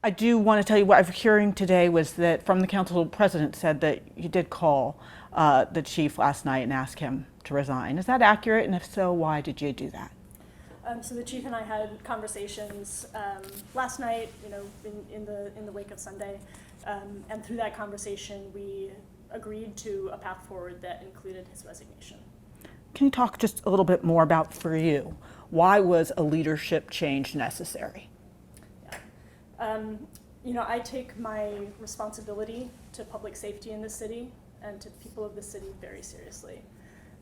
I do want to tell you what I'm hearing today was that from the council president said that you did call the chief last night and ask him to resign. Is that accurate? And if so, why did you do that? So the chief and I had conversations last night, in the wake of Sunday, and through that conversation, we agreed to a path forward that included his resignation. Can you talk just a little bit more about, for you, why was a leadership change necessary? I take my responsibility to public safety in the city and to people of the city very seriously.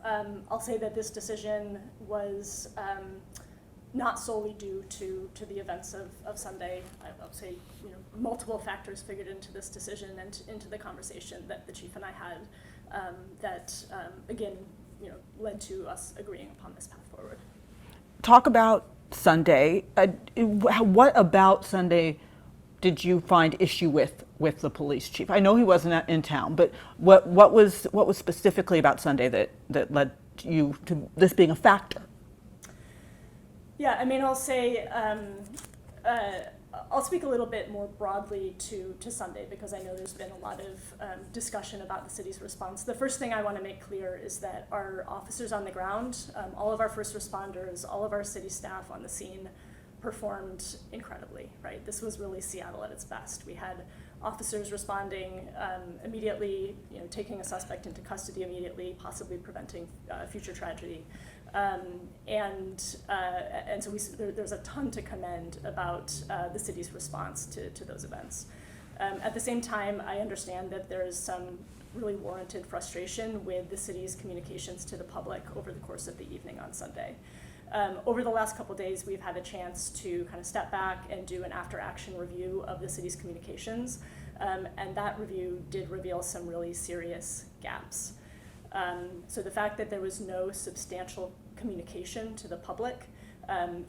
I'll say that this decision was not solely due to the events of Sunday. I'll say multiple factors figured into this decision and into the conversation that the chief and I had that again led to us agreeing upon this path forward. Talk about Sunday. What about Sunday did you find issue with the police chief? I know he wasn't in town, but what was specifically about Sunday that led you to this being a factor? Yeah, I'll say I'll speak a little bit more broadly to Sunday because I know there's been a lot of discussion about the city's response. The first thing I want to make clear is that our officers on the ground, all of our first responders, all of our city staff on the scene performed incredibly, right? This was really Seattle at its best. We had officers responding immediately, taking a suspect into custody immediately, possibly preventing future tragedy. And so there's a ton to commend about the city's response to those events. At the same time, I understand that there is some really warranted frustration with the city's communications to the public over the course of the evening on Sunday. Over the last couple of days, we've had a chance to kind of step back and do an after-action review of the city's communications, and that review did reveal some really serious gaps. So the fact that there was no substantial communication to the public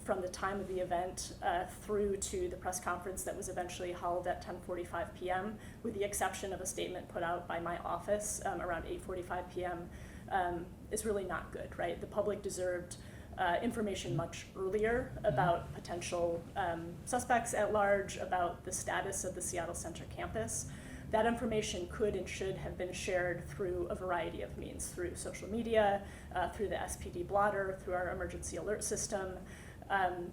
from the time of the event through to the press conference that was eventually held at 10:45 p.m., with the exception of a statement put out by my office around 8:45 p.m., is really not good, right? The public deserved information much earlier about potential suspects at large, about the status of the Seattle Center campus. That information could and should have been shared through a variety of means, through social media, through the SPD blotter, through our emergency alert system,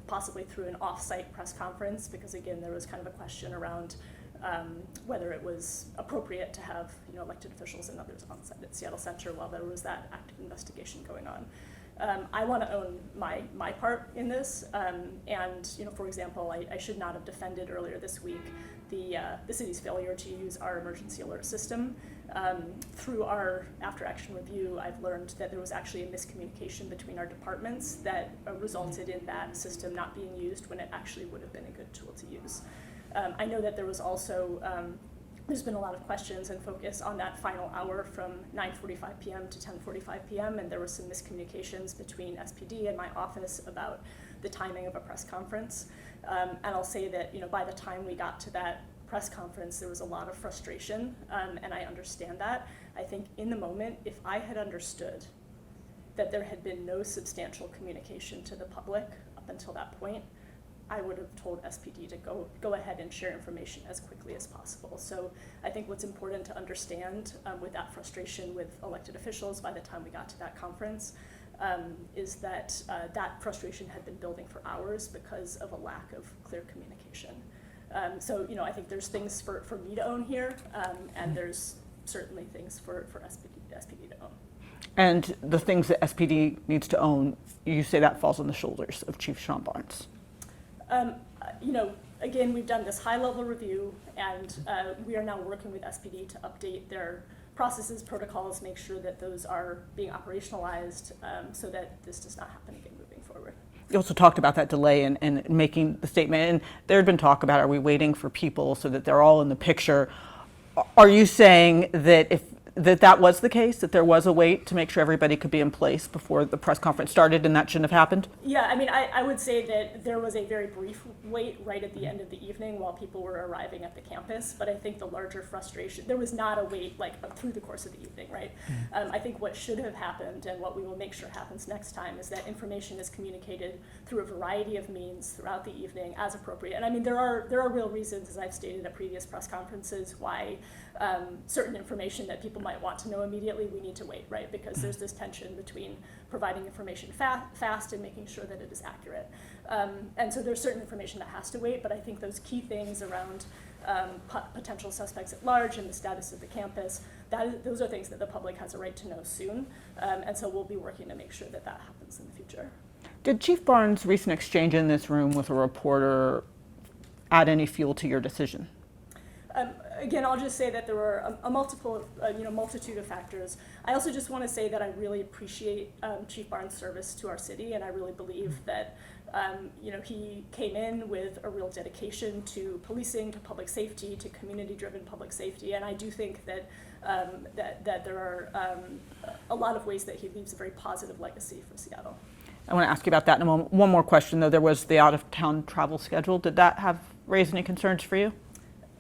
possibly through an off-site press conference, because again, there was kind of a question around whether it was appropriate to have elected officials and others on site at Seattle Center while there was that active investigation going on. I want to own my part in this, and for example, I should not have defended earlier this week the city's failure to use our emergency alert system. Through our after-action review, I've learned that there was actually a miscommunication between our departments that resulted in that system not being used when it actually would have been a good tool to use. I know that there was also there's been a lot of questions and focus on that final hour from 9:45 p.m. to 10:45 p.m. and there were some miscommunications between SPD and my office about the timing of a press conference. And I'll say that by the time we got to that press conference, there was a lot of frustration, and I understand that. I think in the moment, if I had understood that there had been no substantial communication to the public up until that point, I would have told SPD to go ahead and share information as quickly as possible. So I think what's important to understand with that frustration with elected officials by the time we got to that conference is that that frustration had been building for hours because of a lack of clear communication. So I think there's things for me to own here, and there's certainly things for SPD to own. And the things that SPD needs to own, you say that falls on the shoulders of Chief Sean Barnes. Again, we've done this high-level review, and we are now working with SPD to update their processes, protocols, make sure that those are being operationalized so that this does not happen again moving forward. You also talked about that delay in making the statement, and there had been talk about, are we waiting for people so that they're all in the picture? Are you saying that if that was the case, that there was a wait to make sure everybody could be in place before the press conference started, and that shouldn't have happened? Yeah, I mean, I would say that there was a very brief wait right at the end of the evening while people were arriving at the campus, but I think the larger frustration, there was not a wait like through the course of the evening, right? I think what should have happened and what we will make sure happens next time is that information is communicated through a variety of means throughout the evening as appropriate. And I mean, there are real reasons, as I've stated at previous press conferences, why certain information that people might want to know immediately, we need to wait, right? Because there's this tension between providing information fast and making sure that it is accurate. And so there's certain information that has to wait, but I think those key things around potential suspects at large and the status of the campus, those are things that the public has a right to know soon. And so we'll be working to make sure that that happens in the future. Did Chief Barnes' recent exchange in this room with a reporter add any fuel to your decision? Again, I'll just say that there were a multitude of factors. I also just want to say that I really appreciate Chief Barnes' service to our city, and I really believe that he came in with a real dedication to policing, to public safety, to community-driven public safety, and I do think that that there are a lot of ways that he leaves a very positive legacy for Seattle. I want to ask you about that in a moment. One more question, though. There was the out-of-town travel schedule. Did that have raised any concerns for you?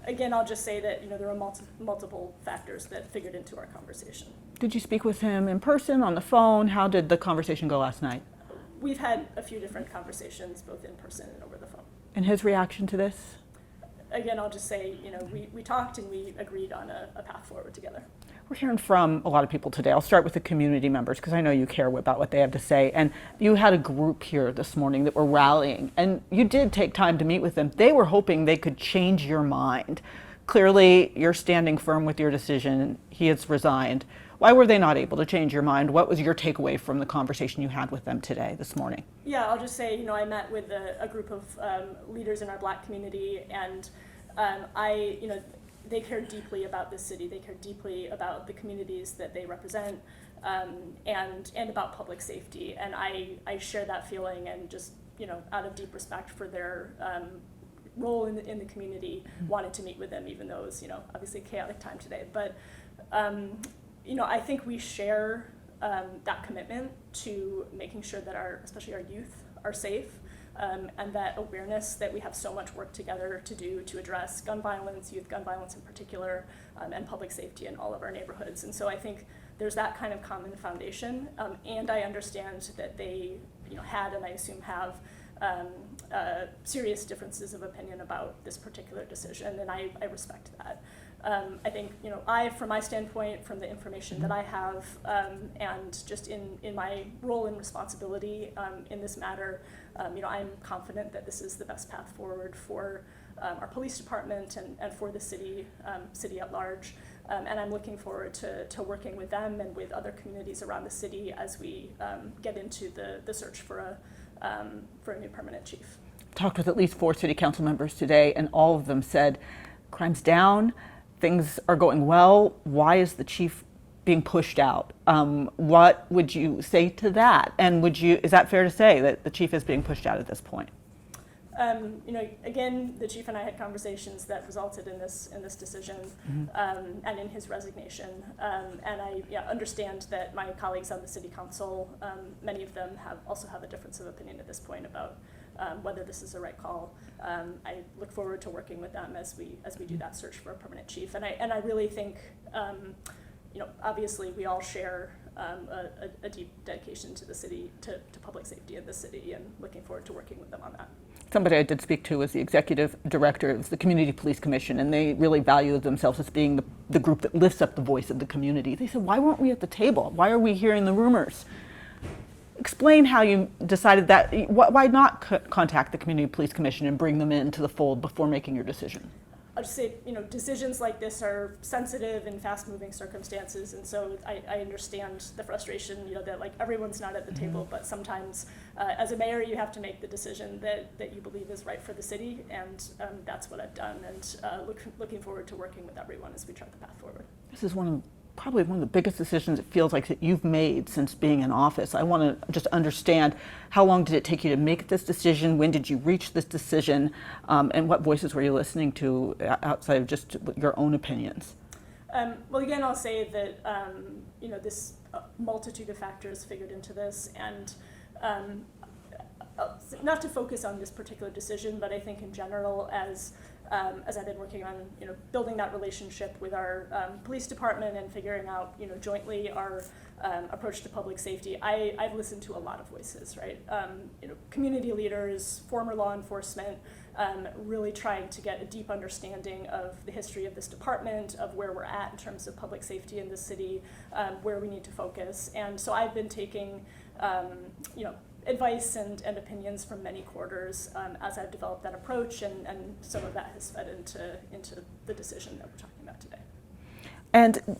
Again, I'll just say that there were multiple factors that figured into our conversation. Did you speak with him in person, on the phone? How did the conversation go last night? We've had a few different conversations, both in person and over the phone. And his reaction to this? Again, I'll just say, we talked and we agreed on a path forward together. We're hearing from a lot of people today. I'll start with the community members because I know you care about what they have to say. And you had a group here this morning that were rallying, and you did take time to meet with them. They were hoping they could change your mind. Clearly, you're standing firm with your decision. He has resigned. Why were they not able to change your mind? What was your takeaway from the conversation you had with them today, this morning? Yeah, I'll just say, I met with a group of leaders in our Black community, and they care deeply about this city. They care deeply about the communities that they represent, and about public safety. And I share that feeling, and just out of deep respect for their role in the community, wanted to meet with them, even though it was obviously a chaotic time today. But I think we share that commitment to making sure that especially our youth are safe. And that awareness that we have so much work together to do to address gun violence, youth gun violence in particular, and public safety in all of our neighborhoods. And so I think there's that kind of common foundation. And I understand that they had, and I assume have, serious differences of opinion about this particular decision, and I respect that. I think, from my standpoint, from the information that I have, and just in my role and responsibility in this matter, I'm confident that this is the best path forward for our police department and for the city at large. And I'm looking forward to working with them and with other communities around the city as we get into the search for a new permanent chief. Talked with at least 4 city council members today, and all of them said, crime's down, things are going well. Why is the chief being pushed out? What would you say to that? And is that fair to say that the chief is being pushed out at this point? Again, the chief and I had conversations that resulted in this decision, and in his resignation. And I understand that my colleagues on the city council, many of them also have a difference of opinion at this point about whether this is the right call. I look forward to working with them as we do that search for a permanent chief. And I really think, obviously we all share a deep dedication to the city, to public safety in the city, and looking forward to working with them on that. Somebody I did speak to was the executive director of the Community Police Commission, and they really value themselves as being the group that lifts up the voice of the community. They said, why weren't we at the table? Why are we hearing the rumors? Explain how you decided that. Why not contact the Community Police Commission and bring them into the fold before making your decision? I'll just say, decisions like this are sensitive and fast-moving circumstances, and so I understand the frustration, that everyone's not at the table, but sometimes as a mayor you have to make the decision that you believe is right for the city, and that's what I've done, and looking forward to working with everyone as we chart the path forward. This is probably one of the biggest decisions it feels like that you've made since being in office. I want to just understand, how long did it take you to make this decision? When did you reach this decision? And what voices were you listening to outside of just your own opinions? Well, again, I'll say that this multitude of factors figured into this, and not to focus on this particular decision, but I think in general, as I've been working on building that relationship with our police department and figuring out jointly our approach to public safety, I've listened to a lot of voices, right? Community leaders, former law enforcement, really trying to get a deep understanding of the history of this department, of where we're at in terms of public safety in the city, where we need to focus. And so I've been taking advice and opinions from many quarters as I've developed that approach, and some of that has fed into the decision that we're talking about today. And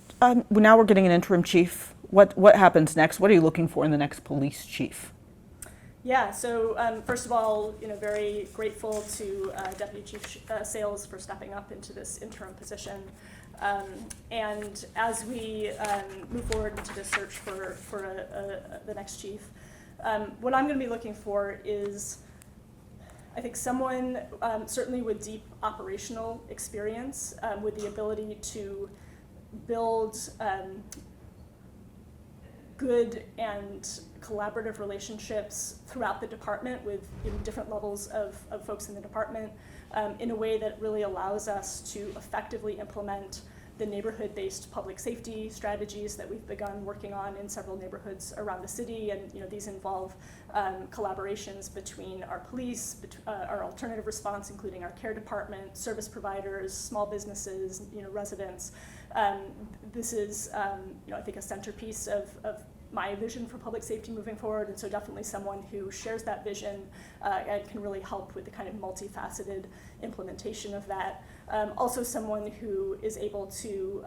now we're getting an interim chief. What happens next? What are you looking for in the next police chief? Yeah, so first of all, very grateful to Deputy Chief Sales for stepping up into this interim position. And as we move forward into the search for the next chief, what I'm going to be looking for is, I think, someone certainly with deep operational experience, with the ability to build good and collaborative relationships throughout the department with different levels of folks in the department, in a way that really allows us to effectively implement the neighborhood-based public safety strategies that we've begun working on in several neighborhoods around the city. And these involve collaborations between our police, our alternative response, including our care department, service providers, small businesses, residents. This is, I think, a centerpiece of my vision for public safety moving forward, and so definitely someone who shares that vision and can really help with the kind of multifaceted implementation of that. Also someone who is able to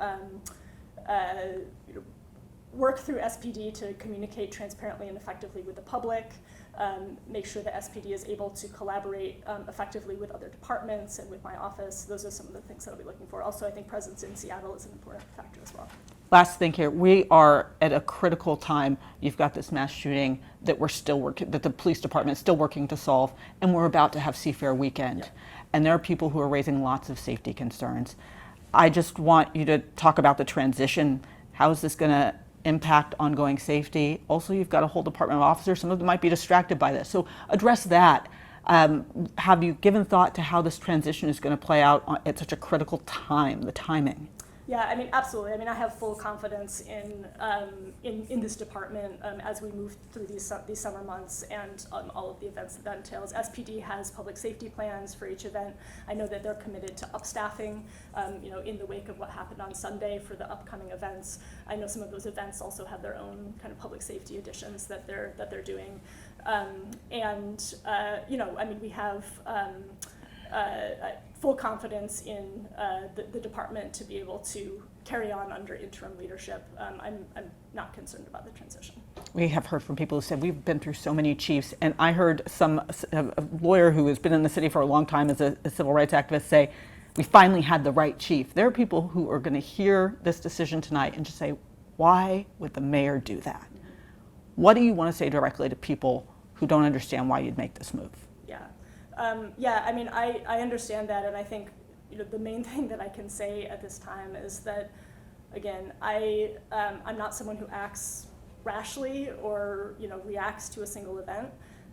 work through SPD to communicate transparently and effectively with the public, make sure that SPD is able to collaborate effectively with other departments and with my office. Those are some of the things that I'll be looking for. Also, I think presence in Seattle is an important factor as well. Last thing here, we are at a critical time. You've got this mass shooting that we're still working, that the police department is still working to solve, and we're about to have Seafair weekend. Yeah. And there are people who are raising lots of safety concerns. I just want you to talk about the transition. How is this going to impact ongoing safety? Also, you've got a whole department of officers. Some of them might be distracted by this. So address that. Have you given thought to how this transition is going to play out at such a critical time, the timing? Yeah, I mean, absolutely. I mean, I have full confidence in this department as we move through these summer months and all of the events that entails. SPD has public safety plans for each event. I know that they're committed to upstaffing, in the wake of what happened on Sunday for the upcoming events. I know some of those events also have their own kind of public safety additions that they're doing, I mean, we have. Full confidence in the department to be able to carry on under interim leadership. I'm not concerned about the transition. We have heard from people who said we've been through so many chiefs, and I heard a lawyer who has been in the city for a long time as a civil rights activist say, we finally had the right chief. There are people who are going to hear this decision tonight and just say, why would the mayor do that? Mm-hmm. What do you want to say directly to people who don't understand why you'd make this move? Yeah, I mean, I understand that, and I think the main thing that I can say at this time is that, again, I'm not someone who acts rashly or reacts to a single event.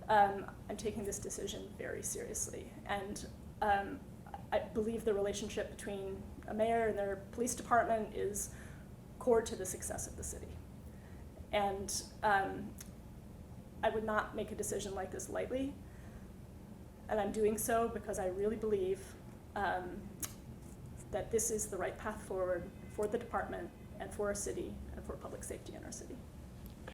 I'm taking this decision very seriously, and I believe the relationship between a mayor and their police department is core to the success of the city, and I would not make a decision like this lightly. And I'm doing so because I really believe that this is the right path forward for the department and for our city and for public safety in our city.